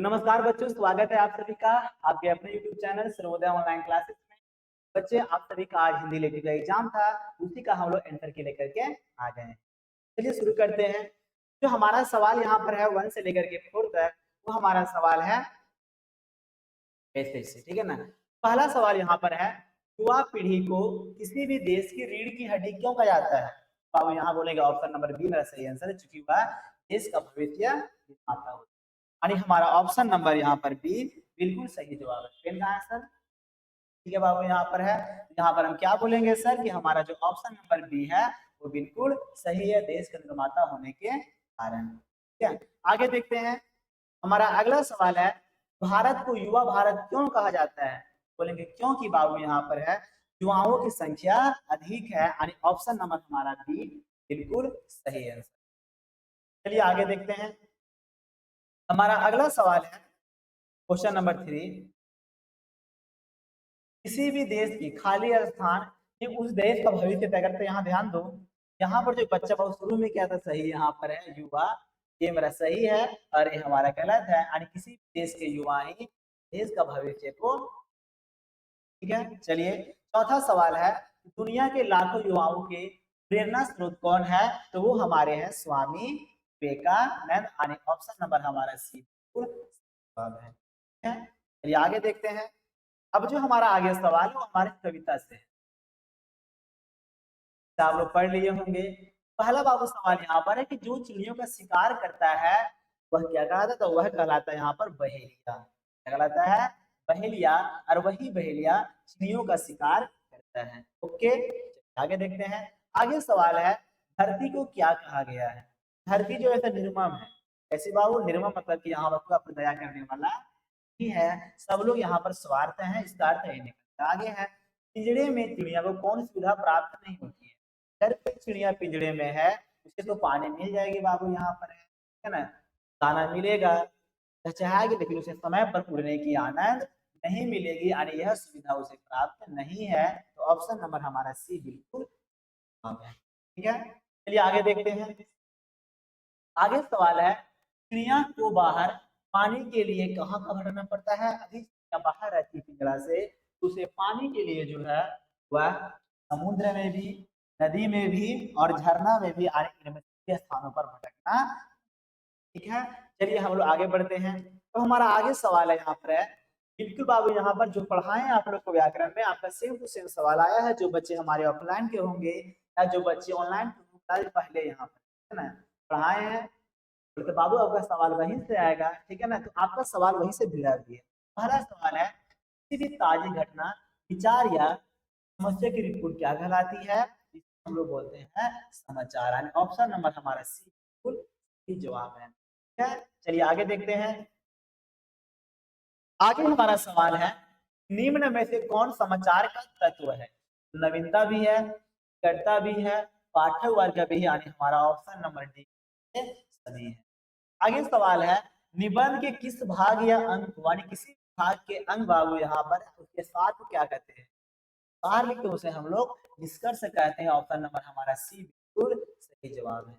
नमस्कार बच्चों, स्वागत है आप सभी का आपके अपने YouTube channel Sarvodaya online classes में। बच्चे, आप सभी का आज हिंदी लिखने का एग्जाम था, उसी का हम लोग आंसर के लेकर के आ गए हैं। चलिए शुरू करते हैं। जो हमारा सवाल यहाँ पर है 1 से लेकर के 4 तक, वो हमारा सवाल है ऐसे से, ठीक है ना। पहला सवाल यहाँ पर है, युवा पीढ़ी को किसी भी देश की रीढ़ की हड्डी क्यों कहा जाता है? तो आप यहाँ बोलेंगे ऑप्शन नंबर बी मेरा सही आंसर है, चूंकि वह देश का भविष्य निर्माता होता है। यानी हमारा ऑप्शन नंबर यहाँ पर बी बिल्कुल सही जवाब है। पेन कहाँ है सर? ठीक है बाबू, यहाँ पर है। यहाँ पर हम क्या बोलेंगे सर कि हमारा जो ऑप्शन नंबर बी है वो बिल्कुल सही है, देश का निर्माता होने के कारण। ठीक है, आगे देखते हैं। हमारा अगला सवाल है, भारत को युवा भारत क्यों कहा जाता है? बोलेंगे क्योंकि बाबू यहाँ पर है युवाओं की संख्या अधिक है, यानी ऑप्शन नंबर हमारा बी बिल्कुल सही है। चलिए आगे देखते हैं। हमारा अगला सवाल है क्वेश्चन नंबर 3, किसी भी देश की खाली स्थान ये उस देश का भविष्य तय करते हैं। यहाँ ध्यान दो, यहाँ पर जो बच्चा बहुत शुरू में क्या था सही, यहाँ पर है युवा, ये मेरा सही है और ये हमारा गलत है, यानी किसी देश के युवा ही देश का भविष्य को। ठीक है, चलिए चौथा सवाल है, दुनिया के लाखों युवाओं के प्रेरणा स्रोत कौन है? तो वो हमारे हैं स्वामी विवेकानंद, यानी ऑप्शन नंबर हमारा सी जवाब है। ठीक है, चलिए आगे देखते हैं। अब जो हमारा आगे सवाल है वो हमारी कविता से है, आप लोग पढ़ लिए होंगे। पहला बाबू सवाल यहाँ पर है कि जो चिड़ियों का शिकार करता है वह क्या कहलाता है? तो वह कहलाता है यहाँ पर बहेलिया। क्या कहलाता है? बहेलिया। और वही बहेलिया चिड़ियों का शिकार करता है। ओके, आगे देखते हैं। आगे सवाल है, धरती को क्या कहा गया है? धरती जो है निर्मम है। ऐसे बाबू निर्मम मतलब कि यहाँ पर दया करने वाला ही है। सब लोग यहाँ पर स्वार्थ हैं, इसका अर्थ है निकलता। आगे है, पिंजड़े में चिड़िया को कौन सुविधा प्राप्त नहीं होती है? अगर कोई चिड़िया पिंजड़े में है उसे तो पानी मिल जाएगी बाबू, यहाँ पर है ना, दाना मिलेगा, चहचहाएगी, लेकिन उसे समय पर उड़ने की आनंद नहीं मिलेगी, यानी यह सुविधा उसे प्राप्त नहीं है। तो ऑप्शन नंबर हमारा सी बिल्कुल है। ठीक है, चलिए आगे देखते हैं। आगे सवाल है, चिड़िया को बाहर पानी के लिए कहाँ कहाँ रहना पड़ता है? अधिक चिड़िया बाहर रहती है पिंजरा से, तो उसे पानी के लिए जो है वह समुद्र में भी, नदी में भी और झरना में भी, इनमें से स्थानों पर भटकना। ठीक है, चलिए हम लोग आगे बढ़ते हैं। तो हमारा आगे सवाल है यहाँ पर है, बिल्कुल बाबू यहाँ पर जो पढ़ाए हैं आप लोग को व्याकरण में, आपका सेम टू सेम सवाल आया है। जो बच्चे हमारे ऑफलाइन के होंगे या जो बच्चे ऑनलाइन पहले यहाँ पर है ना पढ़ाए हैं, तो बाबू आपका सवाल वहीं से आएगा। ठीक है ना, तो आपका सवाल वहीं से भिड़ा भी है। पहला सवाल है, किसी भी ताजी घटना, विचार या समस्या की रिपोर्ट क्या कहलाती है? इसे हम लोग बोलते हैं समाचार, यानी ऑप्शन नंबर हमारा सी बिल्कुल सही जवाब है। ठीक है, चलिए आगे देखते हैं। आगे हमारा सवाल है, निम्न में से कौन समाचार का तत्व है? नवीनता भी है, कर्ता भी है, पाठक वर्ग भी है, यानी हमारा ऑप्शन नंबर डी सभी है। आगे सवाल है, निबंध के किस भाग या अंग को, यानी किसी भाग के अंग बाबू यहाँ पर उसके साथ को क्या कहते हैं? सार लिखते उसे हम लोग निष्कर्ष कहते हैं। ऑप्शन नंबर हमारा सी बिल्कुल सही जवाब है।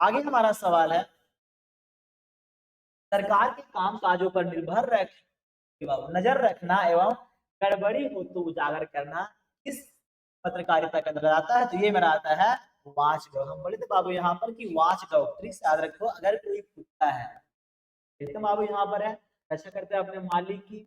आगे हमारा सवाल है, सरकार के काम काजों पर नजर रखना एवं गड़बड़ी हो तो उजागर करना किस पत्रकारिता के अंदर आता है? तो ये मेरा आता है वॉच डॉग। हम बोले थे बाबू यहाँ पर कि वॉच डॉग, ट्रिक से याद रखो, अगर कोई कुत्ता है एकदम बाबू यहाँ पर है रक्षा करते हैं अपने मालिक की,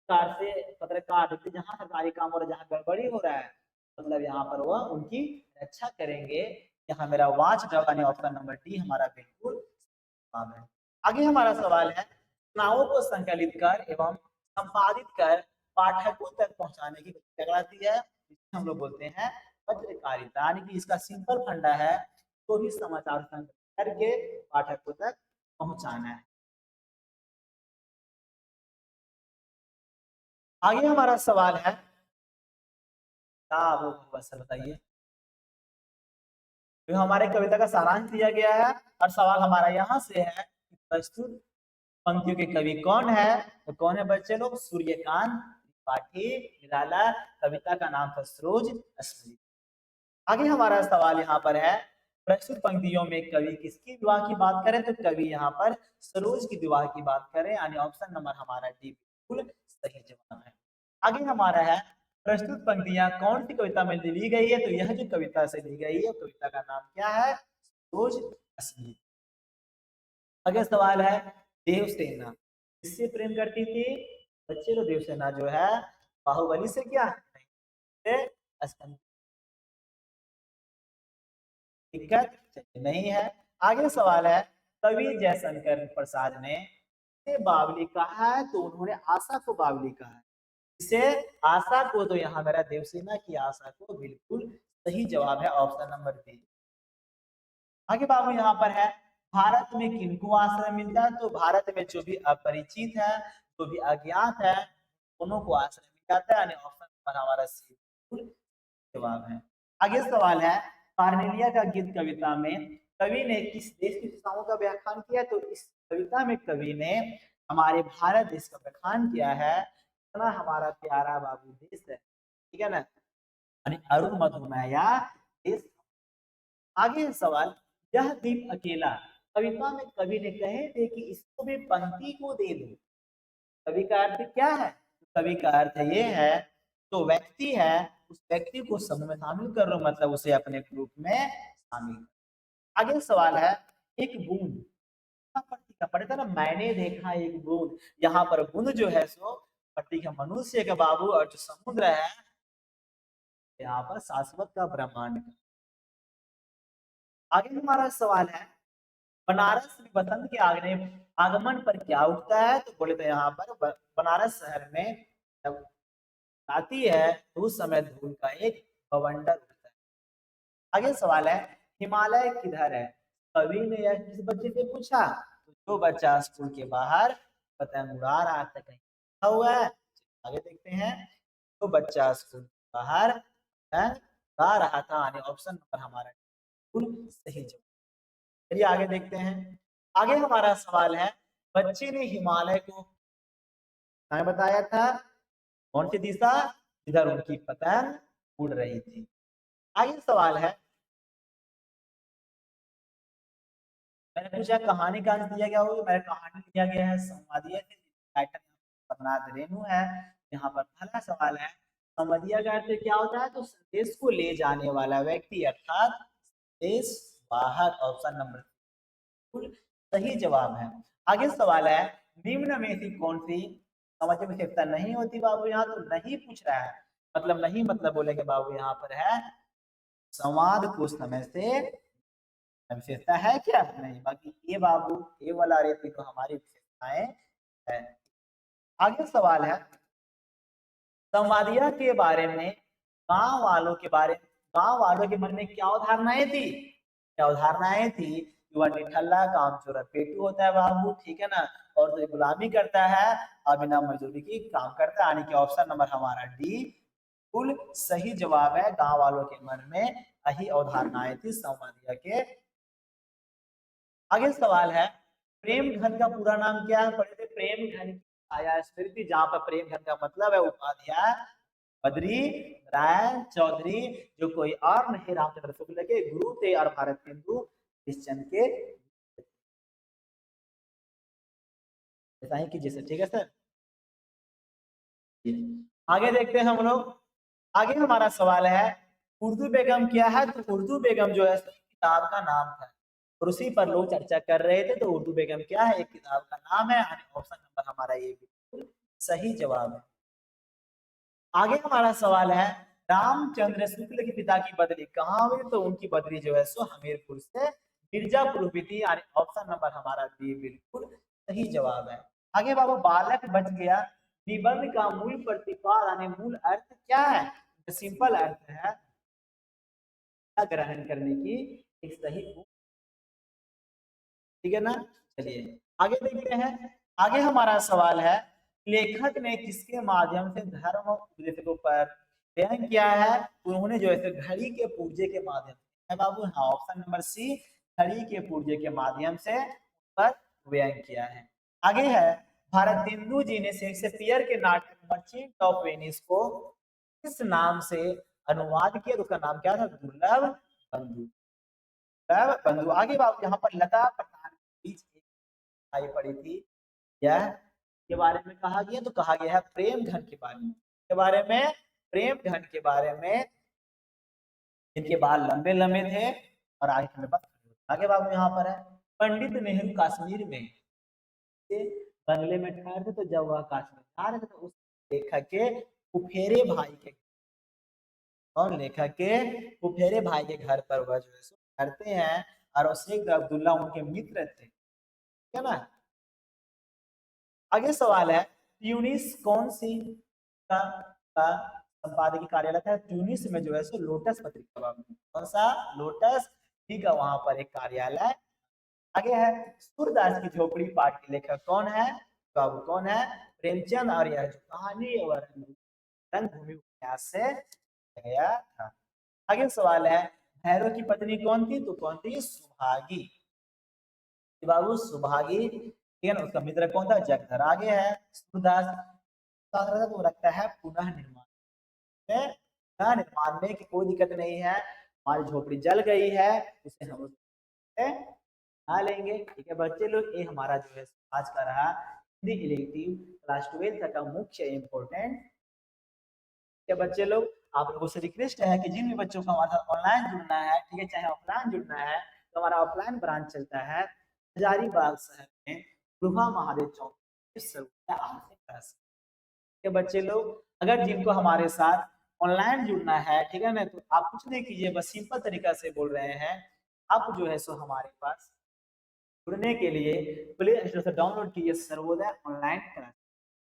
कार से पत्रकार जहाँ सरकारी काम हो रहा है, जहाँ गड़बड़ी हो रहा है, मतलब यहाँ पर वह उनकी रक्षा करेंगे। यहाँ मेरा वॉच डॉग यानी ऑप्शन नंबर डी हमारा बिल्कुल जवाब है। आगे हमारा सवाल है, सूचनाओं को संकलित कर एवं संपादित कर पाठकों तक पहुंचाने की कहलाती है, इसे हम लोग बोलते हैं पत्रकारिता, यानी कि इसका सिंपल फंडा है तो भी समाचार संकलित करके पाठकों तक पहुंचाना है। आगे हमारा सवाल है, क्या आप सर बताइए। तो हमारे कविता का सारांश दिया गया है और सवाल हमारा यहाँ से है, प्रस्तुत पंक्तियों के कवि कौन है? तो कौन है बच्चे लोग? सूर्यकांत त्रिपाठी निराला। कविता का नाम था सरोज स्मृति। आगे हमारा सवाल यहाँ पर है, प्रस्तुत पंक्तियों में कवि किसकी विवाह की बात करें तो कवि यहाँ पर सरोज की विवाह की बात करें, यानी ऑप्शन नंबर हमारा डी बिल्कुल सही जवाब है। आगे हमारा है प्रस्तुत पंक्तियां कौन सी कविता में ली गई है, तो यह जो कविता से ली गई है कविता का नाम क्या है, सरोज अस्मिता। अगला सवाल है देवसेना किससे प्रेम करती थी, बच्चे को देवसेना जो है बाहुबली से क्या नहीं, दिक्कत नहीं है। आगे सवाल है कवि जयशंकर प्रसाद ने बावली कहा है, तो उन्होंने आशा को बावली कहा है, इसे आशा को, तो यहाँ मेरा देवसेना की आशा को बिल्कुल सही जवाब है, ऑप्शन नंबर बी। आगे बाबू यहाँ पर है भारत में किनको आश्रय मिलता है, तो भारत में जो भी अपरिचित है, जो भी अज्ञात है, दोनों को आश्रय मिल जाता है, यानी ऑप्शन नंबर हमारा सी बिल्कुल जवाब है। आगे सवाल है कार्नेलिया का गीत कविता में कवि ने किस देश की सीमाओं का व्याख्यान किया, तो इस कविता में कवि ने हमारे भारत देश का व्याख्यान किया है, इतना हमारा प्यारा बाबू देश है, ठीक है ना, यानी अरुण मधुमेया देश। आगे सवाल यह द्वीप अकेला कविता में कवि ने कहे थे कि इसको भी पंक्ति को दे दो, कवि का अर्थ क्या है, कवि का अर्थ ये है तो व्यक्ति है उस व्यक्ति को समूह में शामिल कर लो, मतलब उसे अपने ग्रुप में शामिल। आगे सवाल है एक बूंद पट्टी का पढ़ता ना, मैंने देखा एक बूंद, यहाँ पर बूंद जो है सो पट्टी का मनुष्य का बाबू, और जो समुद्र है यहाँ पर शाश्वत का ब्रह्मांड का। आगे हमारा सवाल है बनारस में बसंत के आगमन पर क्या उठता है, तो बोले तो यहाँ पर बनारस शहर में जब आती है तो उस समय धूल का एक बवंडर उठता है। आगे सवाल है हिमालय किधर है, कवि ने यह किस बच्चे से पूछा, तो जो बच्चा स्कूल के बाहर पतंग उड़ा रहा था कहीं लिखा हुआ है, आगे देखते हैं तो बच्चा स्कूल के बाहर पतंग उड़ा रहा था, यानी ऑप्शन नंबर हमारा बिल्कुल सही जवाब। चलिए आगे देखते हैं। आगे हमारा सवाल है बच्चे ने हिमालय को बताया था कौन सी दिशा, जिधर उनकी पतंग उड़ रही थी। आगे सवाल है मैंने पूछा कहानी का अंश दिया गया होगा, मेरा कहानी दिया गया है संवादिया से, टाइटल पद्मनाथ रेणु है। यहाँ पर पहला सवाल है संवादिया का अर्थ क्या होता है, तो संदेश को ले जाने वाला व्यक्ति अर्थात संदेश वाहक, ऑप्शन नंबर बिल्कुल सही जवाब है। आगे सवाल है निम्न में से कौन सी समझ में आवश्यकता नहीं होती, बाबू यहाँ तो नहीं पूछ रहा है, मतलब नहीं मतलब बोलेंगे बाबू यहाँ पर है संवाद को समय से विशेषता है क्या नहीं, बाकी ये बाबू ये वाला रेती तो हमारी विशेषताएं है। आगे सवाल है संवादिया के बारे में गांव वालों के मन में क्या अवधारणाएं थी, क्या अवधारणाएं थी, वह निठल्ला काम चोर पेटू होता है बाबू, ठीक है ना, और तो गुलामी करता है और बिना मजदूरी की काम करता है, यानी कि ऑप्शन नंबर हमारा डी बिल्कुल सही जवाब है। गांव वालों के मन में यही अवधारणाएं थी संवादिया के। आगे सवाल है प्रेम घन का पूरा नाम क्या है, पढ़े थे प्रेम घन की छाया स्मृति, जहां पर प्रेम घन का मतलब है उपाध्याय बद्री नारायण चौधरी, जो कोई और नहीं रामचंद्र शुक्ल के गुरु थे और भारत हिंदू क्रिश्चियन के, ऐसा ही कीजिए सर, ठीक है सर। आगे देखते हैं हम लोग। आगे हमारा सवाल है उर्दू बेगम क्या है, तो उर्दू बेगम जो है किताब का नाम था और उसी पर लोग चर्चा कर रहे थे, तो उर्दू बेगम क्या है एक किताब का नाम है, ऑप्शन नंबर हमारा ये बिल्कुल सही जवाब है। आगे हमारा सवाल है रामचंद्र शुक्ल के पिता की बदली कहाँ हुई, तो उनकी बदली जो है सो हमीरपुर से मिर्जापुर हुई थी, यानी ऑप्शन नंबर हमारा बी बिल्कुल सही जवाब है। आगे बाबू बालक बच गया निबंध का मूल प्रतिपाद यानी मूल अर्थ क्या है, सिंपल अर्थ है ग्रहण करने की एक सही, ठीक है ना। चलिए आगे देखते हैं। आगे हमारा सवाल है लेखक ने किसके माध्यम से धर्म उपदेशकों पर व्यंग किया है, उन्होंने जो है घड़ी के पूर्जे के माध्यम से, बाबू हाँ ऑप्शन नंबर सी घड़ी के पूर्जे के माध्यम से पर व्यंग किया है। आगे है भारतेंदु जी ने शेक्सपियर के नाटक मर्चेंट ऑफ वेनिस को किस नाम से अनुवाद किया, तो उसका नाम क्या था दुर्लभ बंधु। बंधु। आगे बाबू यहाँ पर लता प्रधान के बीच एक लड़ाई पड़ी थी, यह के बारे में कहा गया, तो कहा गया है प्रेम धन के बारे में, के बारे में, प्रेम धन के बारे में। इनके बाल लंबे लंबे थे और आगे में आगे बाबू यहाँ पर है, पंडित नेहरू कश्मीर में बंगले में ठहरे थे, तो जब वह कश्मीर जा रहे थे तो उस लेखक के फुफेरे भाई के, और लेखक के फुफेरे भाई के घर पर वह जो है सो ठहरते हैं, और शेख अब्दुल्ला उनके मित्र थे, ठीक है ना। आगे सवाल है, ट्यूनिस कौन सी का संपादकीय कार्यालय था? ट्यूनिस में जो है सो लोटस पत्रिका, कौन सा? लोटस, ठीक है, वहां पर एक कार्यालय। आगे है, सूरदास की झोपड़ी पाठ के लेखक कौन है? बाबू कौन है? प्रेमचंद। और यह जो कहानी और रंगभूमि उपन्यास से गया था। आगे सवाल है, भैरव की पत्नी कौन थी? तो कौन थी? सुभागी, बाबू सुभागी, ठीक है ना। उसका मित्र कौन था? जगधर। आगे है, सूरदास तो रखता है पुनः निर्माण में, पुनः निर्माण में कि कोई दिक्कत नहीं है, हमारी झोपड़ी जल गई है, उसे हम बना लेंगे, ठीक है बच्चे लोग। ये हमारा जो है आज का रहा हिंदी इलेक्टिव क्लास 12 का मुख्य इंपोर्टेंट। क्या बच्चे लोग, आप लोगों से रिक्वेस्ट है कि जिन भी बच्चों को हमारे साथ ऑनलाइन जुड़ना है, ठीक है, चाहे ऑफलाइन जुड़ना है, तो हमारा ऑफलाइन ब्रांच चलता है हजारीबाग शहर में, गुफा महादेव चौक के बच्चे लोग। अगर जिनको हमारे साथ ऑनलाइन जुड़ना है, ठीक है ना, तो आप कुछ नहीं कीजिए, बस सिंपल तरीका से बोल रहे हैं, आप जो है सो हमारे पास जुड़ने के लिए प्ले स्टोर से डाउनलोड कीजिए Sarvodaya online class,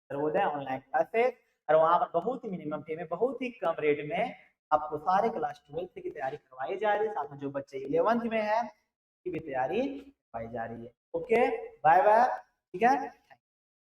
Sarvodaya online classes. और वहां पर बहुत ही मिनिमम फी में, बहुत ही कम रेट में आपको सारे क्लास 12 की तैयारी करवाई जा रही है, साथ में जो बच्चे 11th में है की भी तैयारी करवाई जा रही है। ओके, बाय बाय, ठीक है।